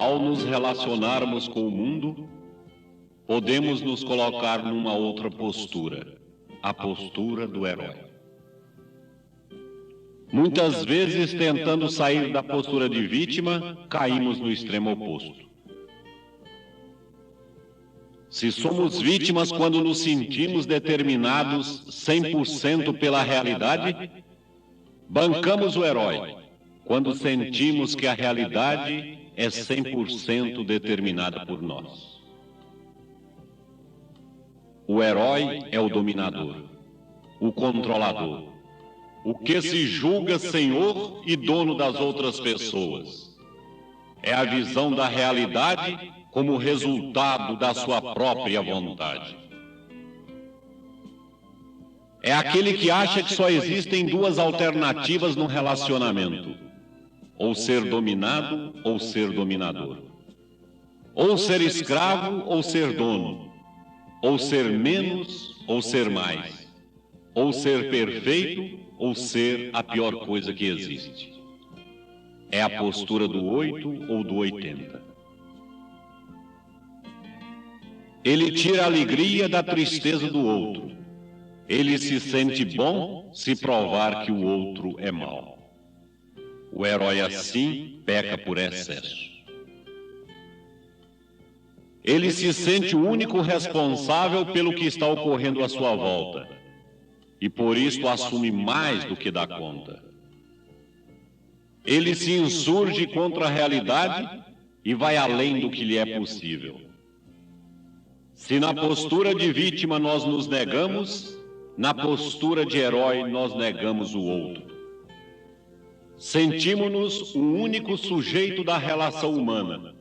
ao nos relacionarmos com o mundo, podemos nos colocar numa outra postura, a postura do herói. Muitas vezes, tentando sair da postura de vítima, caímos no extremo oposto. Se somos vítimas quando nos sentimos determinados 100% pela realidade, bancamos o herói quando sentimos que a realidade é 100% determinada por nós. O herói é o dominador, o controlador, o que se julga senhor e dono das outras pessoas. É a visão da realidade como resultado da sua própria vontade. É aquele que acha que só existem duas alternativas no relacionamento: ou ser dominado ou ser dominador, ou ser escravo ou ser dono, ou ser menos ou ser mais, ou ser perfeito ou ser a pior coisa que existe. É a postura do 8 ou do 80. Ele tira a alegria da tristeza do outro. Ele se sente bom se provar que o outro é mau. O herói assim peca por excesso. Ele se sente o único responsável pelo que está ocorrendo à sua volta, e por isso assume mais do que dá conta. Ele se insurge contra a realidade e vai além do que lhe é possível. Se na postura de vítima nós nos negamos, na postura de herói nós negamos o outro. Sentimos-nos o único sujeito da relação humana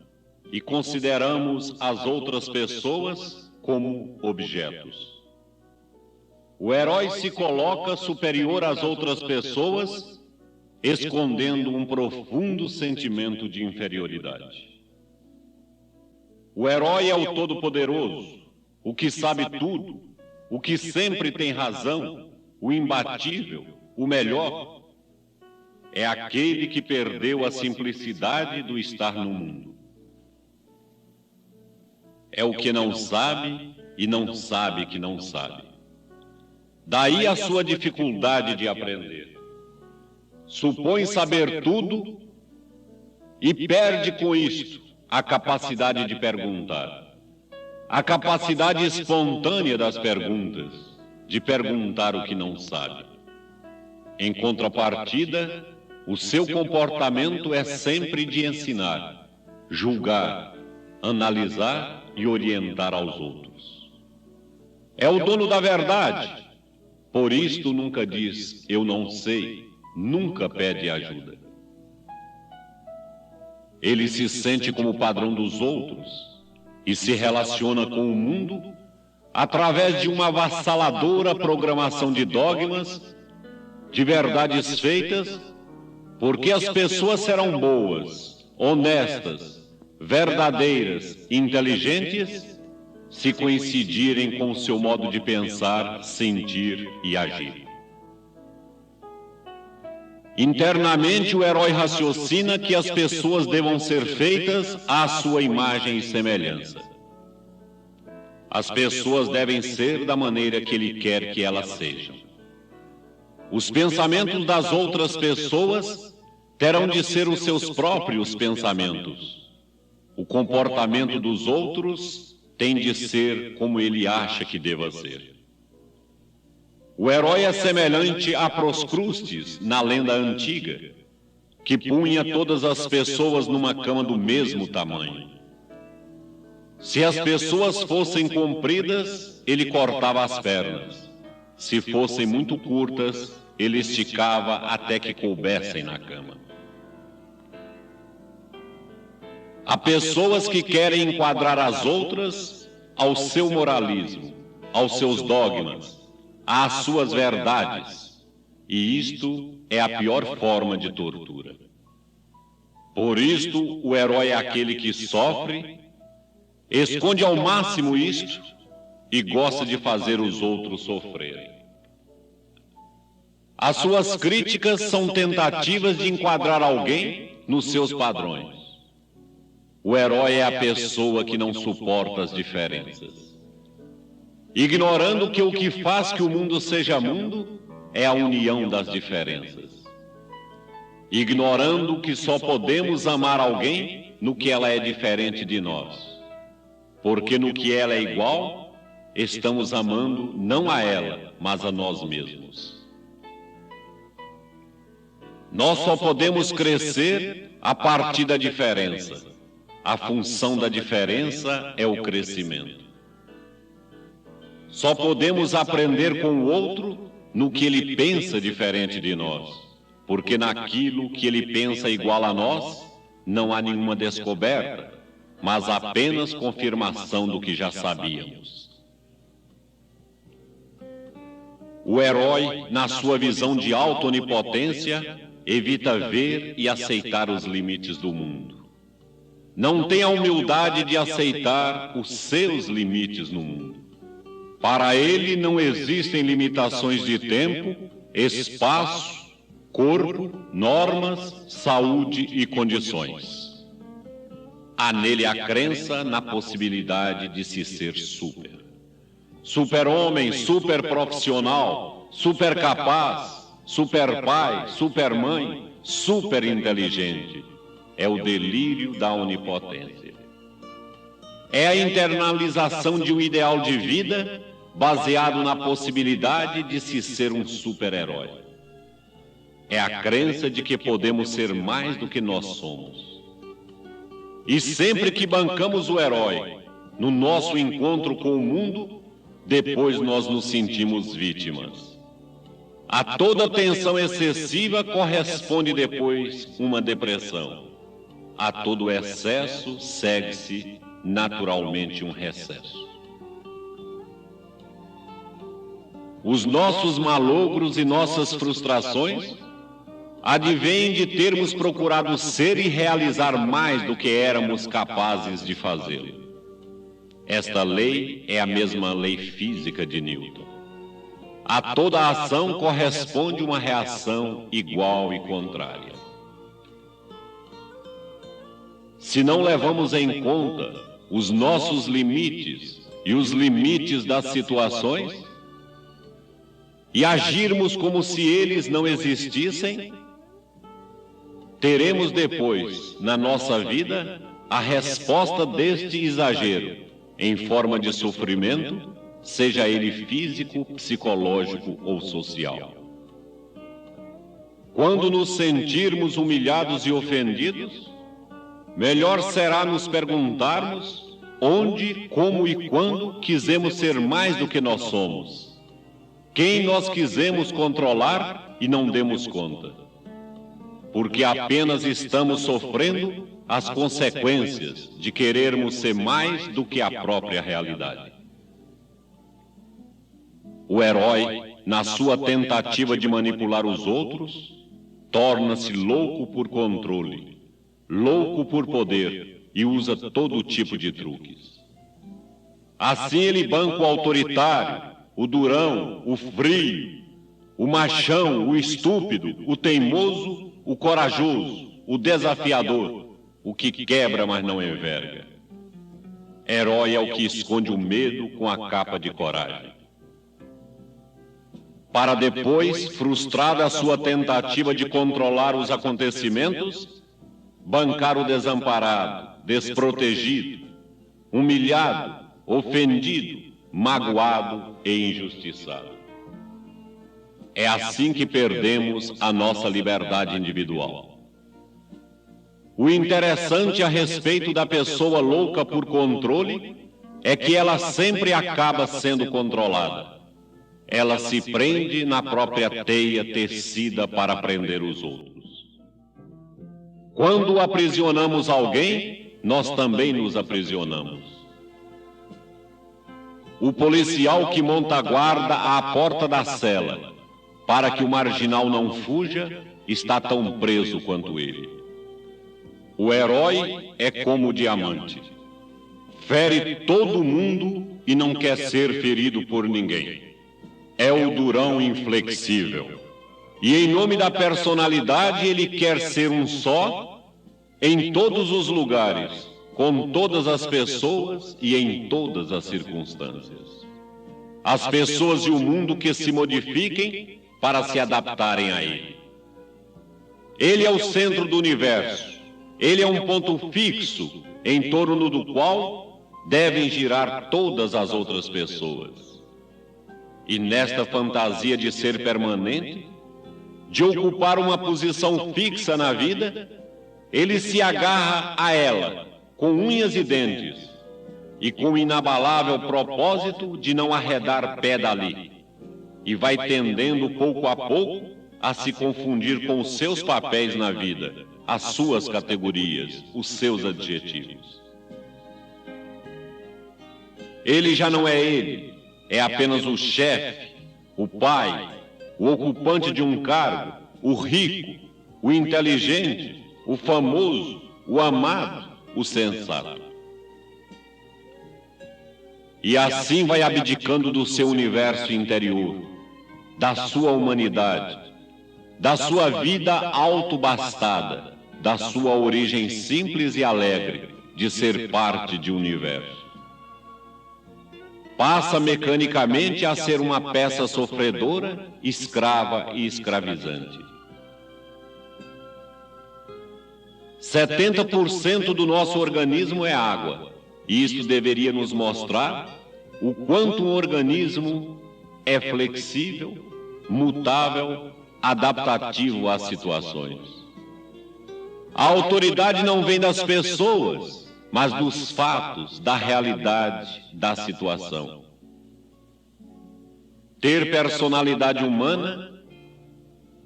e consideramos as outras pessoas como objetos. O herói se coloca superior às outras pessoas, escondendo um profundo sentimento de inferioridade. O herói é o todo-poderoso, o que sabe tudo, o que sempre tem razão, o imbatível, o melhor. É aquele que perdeu a simplicidade do estar no mundo. É o que não sabe e não sabe que não sabe. Daí a sua dificuldade de aprender. Supõe saber tudo e perde com isto a capacidade de perguntar, a capacidade espontânea das perguntas, de perguntar o que não sabe. Em contrapartida, o seu comportamento é sempre de ensinar, julgar, analisar e orientar aos outros. É o dono da verdade, por isto nunca diz "eu não sei", nunca pede ajuda. Ele se sente como padrão dos outros e se relaciona com o mundo através de uma avassaladora programação de dogmas, de verdades feitas, porque as pessoas serão boas, honestas, verdadeiras, inteligentes, se coincidirem com o seu modo de pensar, sentir e agir. Internamente, o herói raciocina que as pessoas devam ser feitas à sua imagem e semelhança. As pessoas devem ser da maneira que ele quer que elas sejam. Os pensamentos das outras pessoas terão de ser os seus próprios pensamentos. O comportamento dos outros tem de ser como ele acha que deva ser. O herói é semelhante a Proscrustes, na lenda antiga, que punha todas as pessoas numa cama do mesmo tamanho. Se as pessoas fossem compridas, ele cortava as pernas. Se fossem muito curtas, ele esticava até que coubessem na cama. Há pessoas que querem enquadrar as outras ao seu moralismo, aos seus dogmas, às suas verdades, e isto é a pior forma de tortura. Por isto, o herói é aquele que sofre, esconde ao máximo isto e gosta de fazer os outros sofrerem. As suas críticas são tentativas de enquadrar alguém nos seus padrões. O herói é a pessoa que não suporta as diferenças, ignorando que o que faz que o mundo seja mundo é a união das diferenças, ignorando que só podemos amar alguém no que ela é diferente de nós, porque no que ela é igual, estamos amando não a ela, mas a nós mesmos. Nós só podemos crescer a partir da diferença. A função da diferença é o crescimento. Só podemos aprender com o outro no que ele pensa diferente de nós, porque naquilo que ele pensa igual a nós, não há nenhuma descoberta, mas apenas confirmação do que já sabíamos. O herói, na sua visão de auto-onipotência, evita ver e aceitar os limites do mundo. Não tem a humildade de aceitar os seus limites no mundo. Para ele não existem limitações de tempo, espaço, corpo, normas, saúde e condições. Há nele a crença na possibilidade de se ser super. Super-homem, super-profissional, super-capaz, super-pai, super-mãe, super-inteligente. É o delírio da onipotência. É a internalização de um ideal de vida baseado na possibilidade de se ser um super-herói. É a crença de que podemos ser mais do que nós somos. E sempre que bancamos o herói no nosso encontro com o mundo, depois nós nos sentimos vítimas. A toda tensão excessiva corresponde depois uma depressão. A todo excesso segue-se naturalmente um recesso. Os nossos malogros e nossas frustrações advêm de termos procurado ser e realizar mais do que éramos capazes de fazê-lo. Esta lei é a mesma lei física de Newton. A toda ação corresponde uma reação igual e contrária. Se não levamos em conta os nossos limites e os limites das situações, e agirmos como se eles não existissem, teremos depois, na nossa vida, a resposta deste exagero, em forma de sofrimento, seja ele físico, psicológico ou social. Quando nos sentirmos humilhados e ofendidos, melhor será nos perguntarmos onde, como e quando quisemos ser mais do que nós somos. Quem nós quisemos controlar e não demos conta. Porque apenas estamos sofrendo as consequências de querermos ser mais do que a própria realidade. O herói, na sua tentativa de manipular os outros, torna-se louco por controle, louco por poder e usa todo tipo de truques. Assim ele banca o autoritário, o durão, o frio, o machão, o estúpido, o teimoso, o corajoso, o desafiador, o que quebra mas não enverga. Herói é o que esconde o medo com a capa de coragem. Para depois, frustrada a sua tentativa de controlar os acontecimentos, bancar o desamparado, desprotegido, humilhado, ofendido, magoado e injustiçado. É assim que perdemos a nossa liberdade individual. O interessante a respeito da pessoa louca por controle é que ela sempre acaba sendo controlada. Ela se prende na própria teia tecida para prender os outros. Quando aprisionamos alguém, nós também nos aprisionamos. O policial que monta guarda à porta da cela, para que o marginal não fuja, está tão preso quanto ele. O herói é como o diamante. Fere todo mundo e não quer ser ferido por ninguém. É o durão inflexível. E em nome da personalidade ele quer ser um só em todos os lugares, com todas as pessoas e em todas as circunstâncias. As pessoas e o mundo que se modifiquem para se adaptarem a Ele. Ele é o centro do universo. Ele é um ponto fixo em torno do qual devem girar todas as outras pessoas. E nesta fantasia de ser permanente, de ocupar uma posição fixa na vida, ele se agarra a ela com unhas e dentes e com o inabalável propósito de não arredar pé dali, e vai tendendo pouco a pouco a se confundir com os seus papéis na vida, as suas categorias, os seus adjetivos. Ele já não é ele, é apenas o chefe, o pai, o ocupante de um cargo, o rico, o inteligente, o famoso, o amado, o sensato. E assim vai abdicando do seu universo interior, da sua humanidade, da sua vida autobastada, da sua origem simples e alegre de ser parte de um universo. Passa mecanicamente a ser uma peça sofredora, escrava e escravizante. 70% do nosso organismo é água, e isto deveria nos mostrar o quanto um organismo é flexível, mutável, adaptativo às situações. A autoridade não vem das pessoas, mas dos fatos, da realidade, da situação. Ter personalidade humana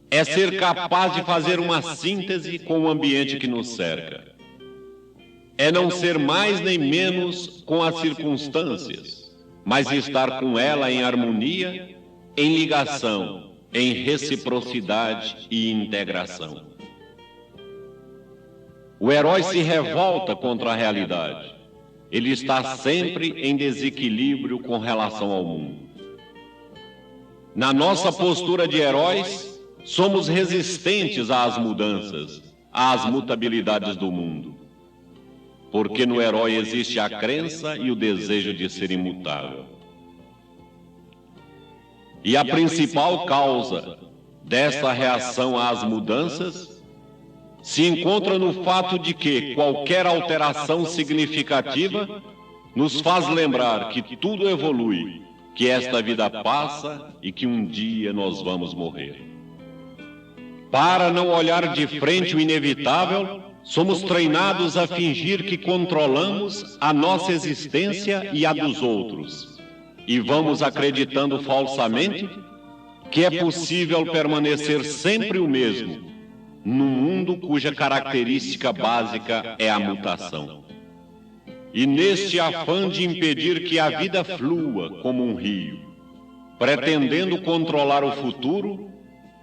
é ser capaz de fazer uma síntese com o ambiente que nos cerca. É não ser mais nem menos com as circunstâncias, mas estar com ela em harmonia, em ligação, em reciprocidade e integração. O herói se revolta contra a realidade. Ele está sempre em desequilíbrio com relação ao mundo. Na nossa postura de heróis, somos resistentes às mudanças, às mutabilidades do mundo. Porque no herói existe a crença e o desejo de ser imutável. E a principal causa dessa reação às mudanças se encontra no fato de que qualquer alteração significativa nos faz lembrar que tudo evolui, que esta vida passa e que um dia nós vamos morrer. Para não olhar de frente o inevitável, somos treinados a fingir que controlamos a nossa existência e a dos outros, e vamos acreditando falsamente que é possível permanecer sempre o mesmo, num mundo cuja característica básica é a mutação. E neste afã de impedir que a vida flua como um rio, pretendendo controlar o futuro,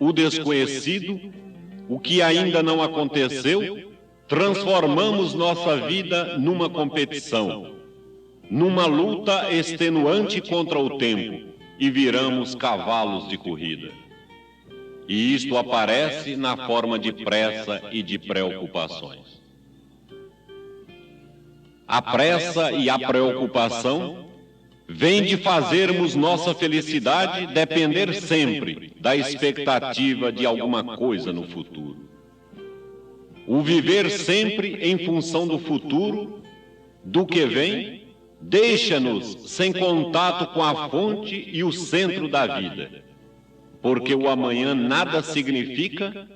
o desconhecido, o que ainda não aconteceu, transformamos nossa vida numa competição, numa luta extenuante contra o tempo, e viramos cavalos de corrida. E isto aparece na forma de pressa e de preocupações. A pressa e a preocupação vêm de fazermos nossa felicidade depender sempre da expectativa de alguma coisa no futuro. O viver sempre em função do futuro, do que vem, deixa-nos sem contato com a fonte e o centro da vida. Porque o amanhã nada significa,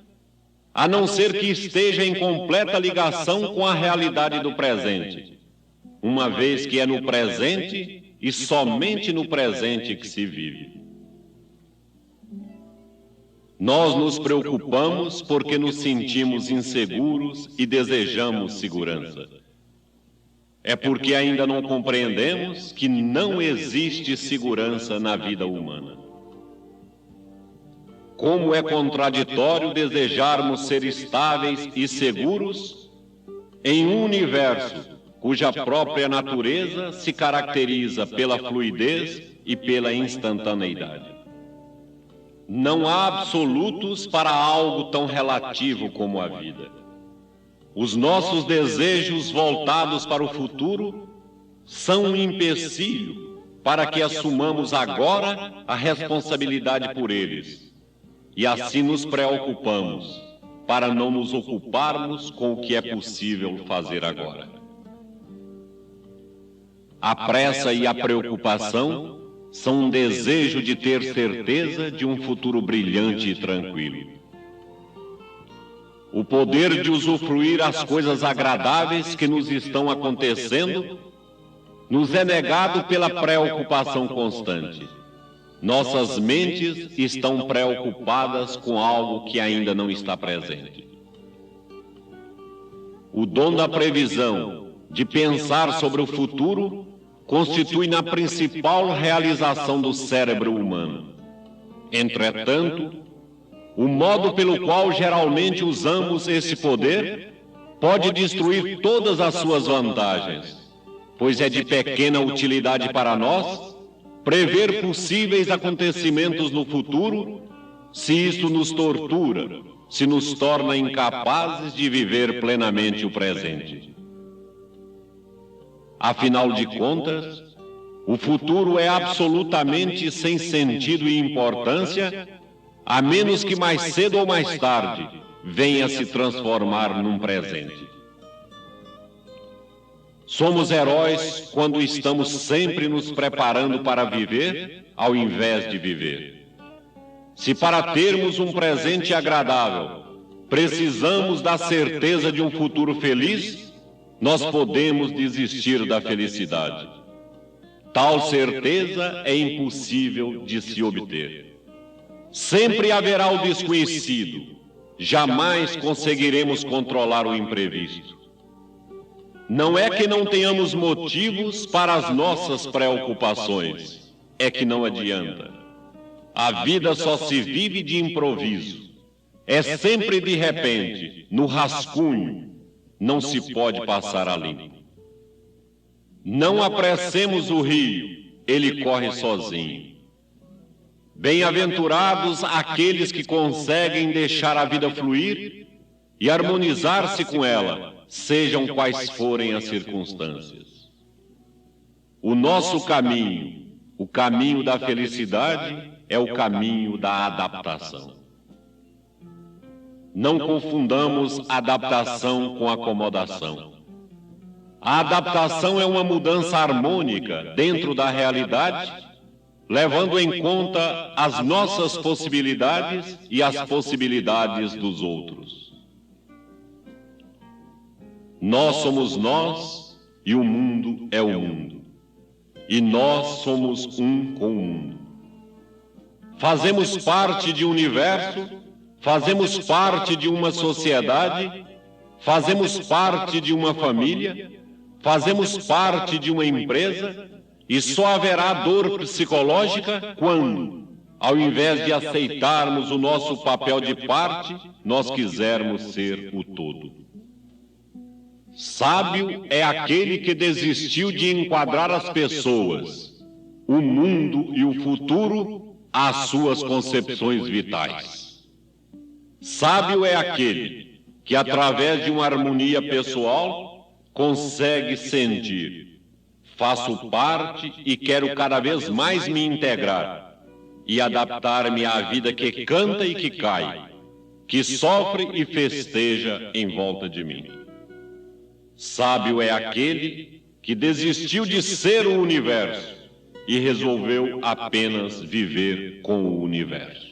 a não ser que esteja em completa ligação com a realidade do presente, uma vez que é no presente e somente no presente que se vive. Nós nos preocupamos porque nos sentimos inseguros e desejamos segurança. É porque ainda não compreendemos que não existe segurança na vida humana. Como é contraditório desejarmos ser estáveis e seguros em um universo cuja própria natureza se caracteriza pela fluidez e pela instantaneidade. Não há absolutos para algo tão relativo como a vida. Os nossos desejos voltados para o futuro são um empecilho para que assumamos agora a responsabilidade por eles. E assim nos preocupamos, para não nos ocuparmos com o que é possível fazer agora. A pressa e a preocupação são um desejo de ter certeza de um futuro brilhante e tranquilo. O poder de usufruir as coisas agradáveis que nos estão acontecendo nos é negado pela preocupação constante. Nossas mentes estão preocupadas com algo que ainda não está presente. O dom da previsão, de pensar sobre o futuro, constitui na principal realização do cérebro humano. Entretanto, o modo pelo qual geralmente usamos esse poder pode destruir todas as suas vantagens, pois é de pequena utilidade para nós prever possíveis acontecimentos no futuro, se isso nos tortura, se nos torna incapazes de viver plenamente o presente. Afinal de contas, o futuro é absolutamente sem sentido e importância, a menos que mais cedo ou mais tarde venha se transformar num presente. Somos heróis quando estamos sempre nos preparando para viver, ao invés de viver. Se para termos um presente agradável, precisamos da certeza de um futuro feliz, nós podemos desistir da felicidade. Tal certeza é impossível de se obter. Sempre haverá o desconhecido, jamais conseguiremos controlar o imprevisto. Não é que não tenhamos motivos para as nossas preocupações, é que não adianta. A vida só se vive de improviso. É sempre de repente, no rascunho, não se pode passar a limpo. Não apressemos o rio, ele corre sozinho. Bem-aventurados aqueles que conseguem deixar a vida fluir e harmonizar-se com ela, sejam quais forem as circunstâncias. O nosso caminho, o caminho da felicidade, é o caminho da adaptação. Não confundamos adaptação com acomodação. A adaptação é uma mudança harmônica dentro da realidade, levando em conta as nossas possibilidades e as possibilidades dos outros. Nós somos nós e o mundo é o mundo. E nós somos um com o mundo. Fazemos parte de um universo, fazemos parte de uma sociedade, fazemos parte de uma família, fazemos parte de uma empresa, e só haverá dor psicológica quando, ao invés de aceitarmos o nosso papel de parte, nós quisermos ser o todo. Sábio é aquele que desistiu de enquadrar as pessoas, o mundo e o futuro às suas concepções vitais. Sábio é aquele que, através de uma harmonia pessoal, consegue sentir: faço parte e quero cada vez mais me integrar e adaptar-me à vida que canta e que cai, que sofre e festeja em volta de mim. Sábio é aquele que desistiu de ser o universo e resolveu apenas viver com o universo.